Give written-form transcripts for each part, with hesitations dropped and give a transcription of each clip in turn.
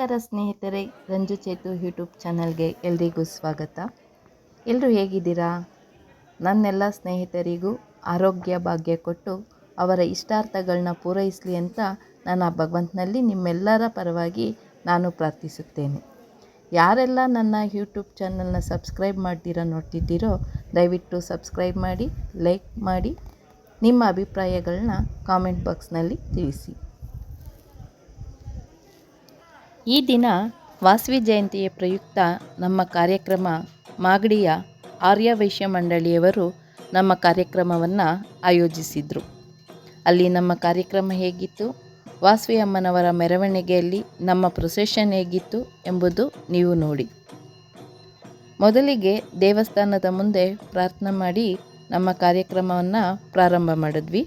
ನಮಸ್ಕಾರ ಸ್ನೇಹಿತರೆ, ರಂಜು ಚೇತು ಯೂಟ್ಯೂಬ್ ಚಾನಲ್ಗೆ ಎಲ್ರಿಗೂ ಸ್ವಾಗತ. ಎಲ್ಲರೂ ಹೇಗಿದ್ದೀರಾ? ನನ್ನೆಲ್ಲ ಸ್ನೇಹಿತರಿಗೂ ಆರೋಗ್ಯ ಭಾಗ್ಯ ಕೊಟ್ಟು ಅವರ ಇಷ್ಟಾರ್ಥಗಳನ್ನ ಪೂರೈಸಲಿ ಅಂತ ನಾನು ಆ ಭಗವಂತನಲ್ಲಿ ನಿಮ್ಮೆಲ್ಲರ ಪರವಾಗಿ ನಾನು ಪ್ರಾರ್ಥಿಸುತ್ತೇನೆ. ಯಾರೆಲ್ಲ ನನ್ನ ಯೂಟ್ಯೂಬ್ ಚಾನಲ್ನ ಸಬ್ಸ್ಕ್ರೈಬ್ ನೋಡ್ತಿದ್ದೀರೋ ದಯವಿಟ್ಟು ಸಬ್ಸ್ಕ್ರೈಬ್ ಮಾಡಿ, ಲೈಕ್ ಮಾಡಿ, ನಿಮ್ಮ ಅಭಿಪ್ರಾಯಗಳನ್ನ ಕಾಮೆಂಟ್ ಬಾಕ್ಸ್ನಲ್ಲಿ ತಿಳಿಸಿ. ಈ ದಿನ ವಾಸವಿ ಜಯಂತಿಯ ಪ್ರಯುಕ್ತ ನಮ್ಮ ಕಾರ್ಯಕ್ರಮ ಮಾಗಡಿಯ ಆರ್ಯವೈಶ್ಯ ಮಂಡಳಿಯವರು ನಮ್ಮ ಕಾರ್ಯಕ್ರಮವನ್ನು ಆಯೋಜಿಸಿದರು. ಅಲ್ಲಿ ನಮ್ಮ ಕಾರ್ಯಕ್ರಮ ಹೇಗಿತ್ತು, ವಾಸವಿ ಅಮ್ಮನವರ ಮೆರವಣಿಗೆಯಲ್ಲಿ ನಮ್ಮ ಪ್ರೊಸೆಷನ್ ಹೇಗಿತ್ತು ಎಂಬುದು ನೀವು ನೋಡಿ. ಮೊದಲಿಗೆ ದೇವಸ್ಥಾನದ ಮುಂದೆ ಪ್ರಾರ್ಥನೆ ಮಾಡಿ ನಮ್ಮ ಕಾರ್ಯಕ್ರಮವನ್ನು ಪ್ರಾರಂಭ ಮಾಡಿದ್ವಿ.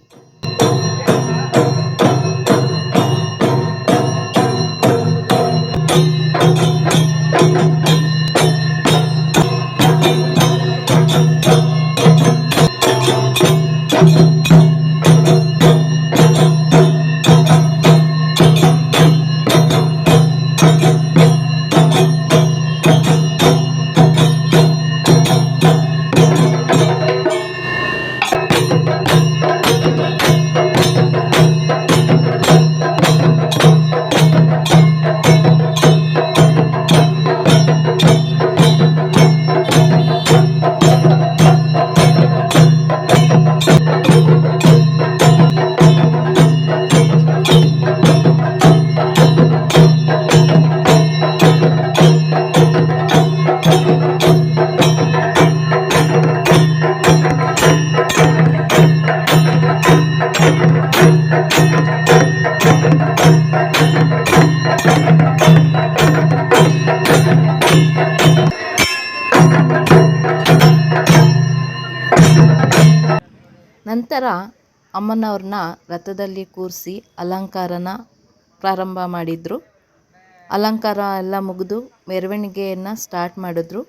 ನಂತರ ಅಮ್ಮನವ್ರನ್ನ ರಥದಲ್ಲಿ ಕೂರಿಸಿ ಅಲಂಕಾರನ ಪ್ರಾರಂಭ ಮಾಡಿದರು. ಅಲಂಕಾರ ಎಲ್ಲ ಮುಗಿದು ಮೆರವಣಿಗೆಯನ್ನು ಸ್ಟಾರ್ಟ್ ಮಾಡಿದ್ರು.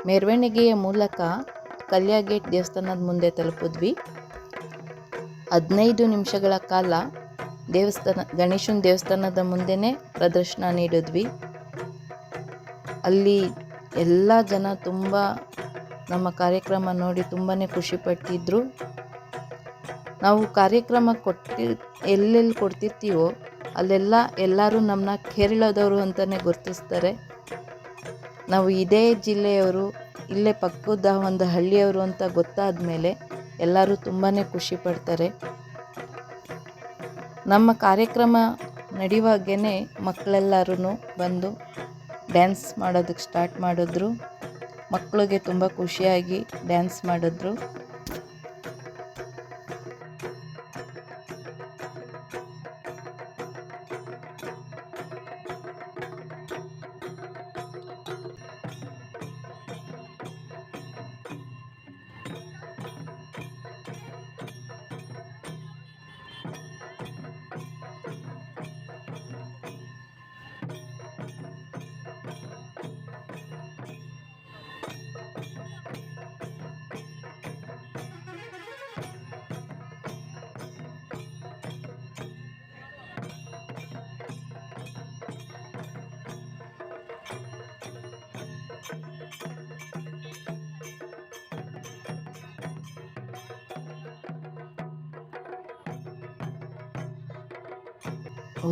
ಮೆರವಣಿಗೆಯ ಮೂಲಕ ಕಲ್ಯಾಗೇಟ್ ದೇವಸ್ಥಾನದ ಮುಂದೆ ತಲುಪಿದ್ವಿ. 15 ನಿಮಿಷಗಳ ಕಾಲ ಗಣೇಶನ ದೇವಸ್ಥಾನದ ಮುಂದೆನೇ ಪ್ರದರ್ಶನ ನೀಡಿದ್ವಿ. ಅಲ್ಲಿ ಎಲ್ಲ ಜನ ತುಂಬ ನಮ್ಮ ಕಾರ್ಯಕ್ರಮ ನೋಡಿ ತುಂಬಾ ಖುಷಿಪಟ್ಟಿದ್ರು. ನಾವು ಕಾರ್ಯಕ್ರಮ ಎಲ್ಲೆಲ್ಲಿ ಕೊಡ್ತಿರ್ತೀವೋ ಅಲ್ಲೆಲ್ಲ ಎಲ್ಲರೂ ನಮ್ಮನ್ನ ಕೇರಳದವರು ಅಂತಲೇ ಗುರುತಿಸ್ತಾರೆ. ನಾವು ಇದೇ ಜಿಲ್ಲೆಯವರು, ಇಲ್ಲೇ ಪಕ್ಕದ ಒಂದು ಹಳ್ಳಿಯವರು ಅಂತ ಗೊತ್ತಾದ ಮೇಲೆ ಎಲ್ಲರೂ ತುಂಬಾ ಖುಷಿ ಪಡ್ತಾರೆ. ನಮ್ಮ ಕಾರ್ಯಕ್ರಮ ನಡೆಯುವಾಗೇ ಮಕ್ಕಳೆಲ್ಲರೂ ಬಂದು ಡ್ಯಾನ್ಸ್ ಮಾಡೋದಕ್ಕೆ ಸ್ಟಾರ್ಟ್ ಮಾಡಿದ್ರು. ಮಕ್ಕಳಿಗೆ ತುಂಬ ಖುಷಿಯಾಗಿ ಡ್ಯಾನ್ಸ್ ಮಾಡಿದ್ರು.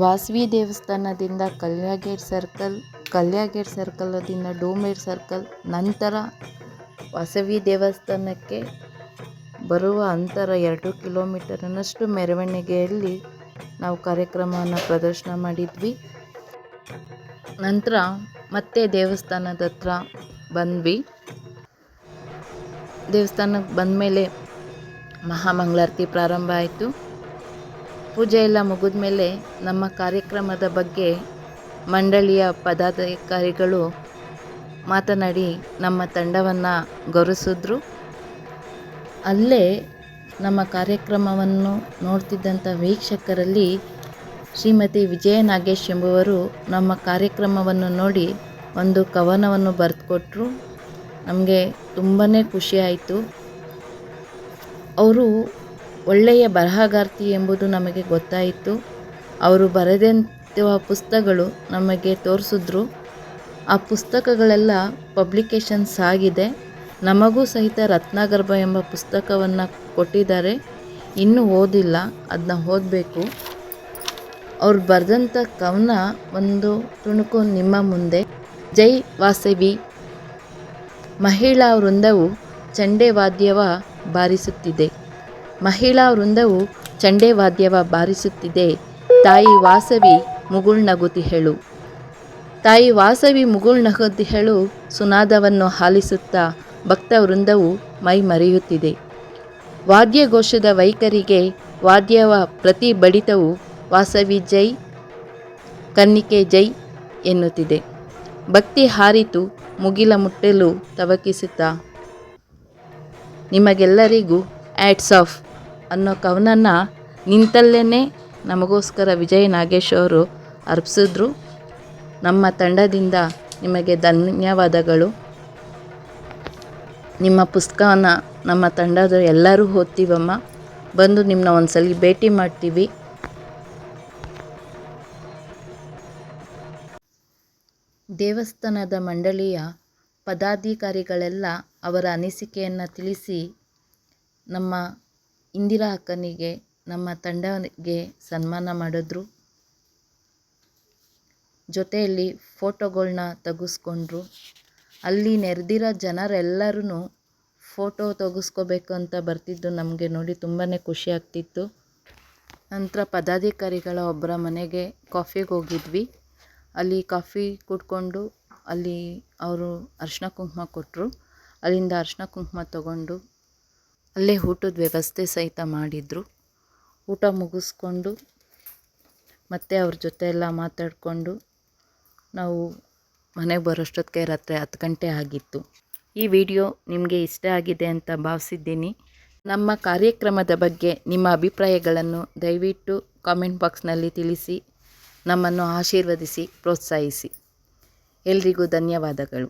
ವಾಸವಿ ದೇವಸ್ಥಾನದಿಂದ ಕಲ್ಯಾಗೇಟ್ ಸರ್ಕಲದಿಂದ ಡೋಮೇಡ್ ಸರ್ಕಲ್, ನಂತರ ವಾಸವಿ ದೇವಸ್ಥಾನಕ್ಕೆ ಬರುವ ಅಂತರ 2 ಕಿಲೋಮೀಟರ್ನಷ್ಟು ಮೆರವಣಿಗೆಯಲ್ಲಿ ನಾವು ಕಾರ್ಯಕ್ರಮವನ್ನು ಪ್ರದರ್ಶನ ಮಾಡಿದ್ವಿ. ನಂತರ ಮತ್ತೆ ದೇವಸ್ಥಾನದ ಹತ್ರ ಬಂದ್ವಿ. ದೇವಸ್ಥಾನಕ್ಕೆ ಬಂದಮೇಲೆ ಮಹಾಮಂಗಳಾರತಿ ಪ್ರಾರಂಭ ಆಯಿತು. ಪೂಜೆ ಎಲ್ಲ ಮುಗಿದ ಮೇಲೆ ನಮ್ಮ ಕಾರ್ಯಕ್ರಮದ ಬಗ್ಗೆ ಮಂಡಳಿಯ ಪದಾಧಿಕಾರಿಗಳು ಮಾತನಾಡಿ ನಮ್ಮ ತಂಡವನ್ನು ಗೌರವಿಸಿದ್ರು. ಅಲ್ಲೇ ನಮ್ಮ ಕಾರ್ಯಕ್ರಮವನ್ನು ನೋಡ್ತಿದ್ದಂಥ ವೀಕ್ಷಕರಲ್ಲಿ ಶ್ರೀಮತಿ ವಿಜಯ ನಾಗೇಶ್ ಎಂಬುವರು ನಮ್ಮ ಕಾರ್ಯಕ್ರಮವನ್ನು ನೋಡಿ ಒಂದು ಕವನವನ್ನು ಬರೆದುಕೊಟ್ರು. ನಮಗೆ ತುಂಬಾ ಖುಷಿಯಾಯಿತು. ಅವರು ಒಳ್ಳೆಯ ಬರಹಗಾರ್ತಿ ಎಂಬುದು ನಮಗೆ ಗೊತ್ತಾಯಿತು. ಅವರು ಬರೆದಂತಹ ಪುಸ್ತಕಗಳು ನಮಗೆ ತೋರಿಸಿದ್ರು. ಆ ಪುಸ್ತಕಗಳೆಲ್ಲ ಪಬ್ಲಿಕೇಶನ್ಸ್ ಆಗಿದೆ. ನಮಗೂ ಸಹಿತ ರತ್ನಗರ್ಭ ಎಂಬ ಪುಸ್ತಕವನ್ನು ಕೊಟ್ಟಿದ್ದಾರೆ. ಇನ್ನೂ ಓದಿಲ್ಲ, ಅದನ್ನ ಓದಬೇಕು. ಅವ್ರು ಬರೆದಂಥ ಕವನ ಒಂದು ತುಣುಕು ನಿಮ್ಮ ಮುಂದೆ. ಜೈ ವಾಸವಿ. ಮಹಿಳಾ ವೃಂದವು ಚಂಡೆ ವಾದ್ಯವ ಬಾರಿಸುತ್ತಿದೆ. ಮಹಿಳಾ ವೃಂದವು ಚಂಡೆ ವಾದ್ಯವ ಬಾರಿಸುತ್ತಿದೆ. ತಾಯಿ ವಾಸವಿ ಮುಗುಳ್ನಗುತಿಹೆಳು. ತಾಯಿ ವಾಸವಿ ಮುಗುಳ್ನಗುತಿಹೆಳು. ಸುನಾದವನ್ನು ಆಲಿಸುತ್ತಾ ಭಕ್ತ ವೃಂದವು ಮೈ ಮರೆಯುತ್ತಿದೆ. ವಾದ್ಯಘೋಷದ ವೈಖರಿಗೆ ವಾದ್ಯವ ಪ್ರತಿ ಬಡಿತವು ವಾಸವಿ ಜೈ, ಕನ್ನಿಕೆ ಜೈ ಎನ್ನುತ್ತಿದೆ. ಭಕ್ತಿ ಹಾರಿತು ಮುಗಿಲ ಮುಟ್ಟಲು ತವಕಿಸುತ್ತಾ. ನಿಮಗೆಲ್ಲರಿಗೂ ಹ್ಯಾಟ್ಸ್ ಆಫ್ ಅನ್ನೋ ಕವನನ ನಿಂತಲ್ಲೇ ನಮಗೋಸ್ಕರ ವಿಜಯ ನಾಗೇಶ್ ಅವರು ಅರ್ಪಿಸಿದ್ರು. ನಮ್ಮ ತಂಡದಿಂದ ನಿಮಗೆ ಧನ್ಯವಾದಗಳು. ನಿಮ್ಮ ಪುಸ್ತಕವನ್ನು ನಮ್ಮ ತಂಡದ ಎಲ್ಲರೂ ಓದ್ತೀವಮ್ಮ. ಬಂದು ನಿಮ್ಮನ್ನ ಒಂದ್ಸಲ ಭೇಟಿ ಮಾಡ್ತೀವಿ. ದೇವಸ್ಥಾನದ ಮಂಡಳಿಯ ಪದಾಧಿಕಾರಿಗಳೆಲ್ಲ ಅವರ ಅನಿಸಿಕೆಯನ್ನು ತಿಳಿಸಿ ನಮ್ಮ ಇಂದಿರಾ ಅಕ್ಕನಿಗೆ, ನಮ್ಮ ತಂಡಕ್ಕೆ ಸನ್ಮಾನ ಮಾಡಿದ್ರು. ಜೊತೆಯಲ್ಲಿ ಫೋಟೋಗಳನ್ನ ತೆಗೆಸ್ಕೊಂಡ್ರು. ಅಲ್ಲಿ ನೆರೆದಿರೋ ಜನರೆಲ್ಲರೂ ಫೋಟೋ ತೆಗೆಸ್ಕೋಬೇಕು ಅಂತ ಬರ್ತಿದ್ದು ನಮಗೆ ನೋಡಿ ತುಂಬಾ ಖುಷಿ ಆಗ್ತಿತ್ತು. ನಂತರ ಪದಾಧಿಕಾರಿಗಳ ಒಬ್ಬರ ಮನೆಗೆ ಕಾಫಿಗೆ ಹೋಗಿದ್ವಿ. ಅಲ್ಲಿ ಕಾಫಿ ಕುಡ್ಕೊಂಡು ಅಲ್ಲಿ ಅವರು ಅರಿಶಿನ ಕುಂಕುಮ ಕೊಟ್ಟರು. ಅಲ್ಲಿಂದ ಅರಿಶಿನ ಕುಂಕುಮ ತಗೊಂಡು ಅಲ್ಲೇ ಊಟದ ವ್ಯವಸ್ಥೆ ಸಹಿತ ಮಾಡಿದರು. ಊಟ ಮುಗಿಸ್ಕೊಂಡು ಮತ್ತೆ ಅವ್ರ ಜೊತೆ ಎಲ್ಲ ಮಾತಾಡಿಕೊಂಡು ನಾವು ಮನೆಗೆ ಬರೋಷ್ಟೊತ್ತಿಗೆ ರಾತ್ರಿ 10 ಗಂಟೆ ಆಗಿತ್ತು. ಈ ವಿಡಿಯೋ ನಿಮಗೆ ಇಷ್ಟ ಆಗಿದೆ ಅಂತ ಭಾವಿಸಿದ್ದೀನಿ. ನಮ್ಮ ಕಾರ್ಯಕ್ರಮದ ಬಗ್ಗೆ ನಿಮ್ಮ ಅಭಿಪ್ರಾಯಗಳನ್ನು ದಯವಿಟ್ಟು ಕಾಮೆಂಟ್ ಬಾಕ್ಸ್ನಲ್ಲಿ ತಿಳಿಸಿ, ನಮ್ಮನ್ನು ಆಶೀರ್ವದಿಸಿ ಪ್ರೋತ್ಸಾಹಿಸಿ. ಎಲ್ರಿಗೂ ಧನ್ಯವಾದಗಳು.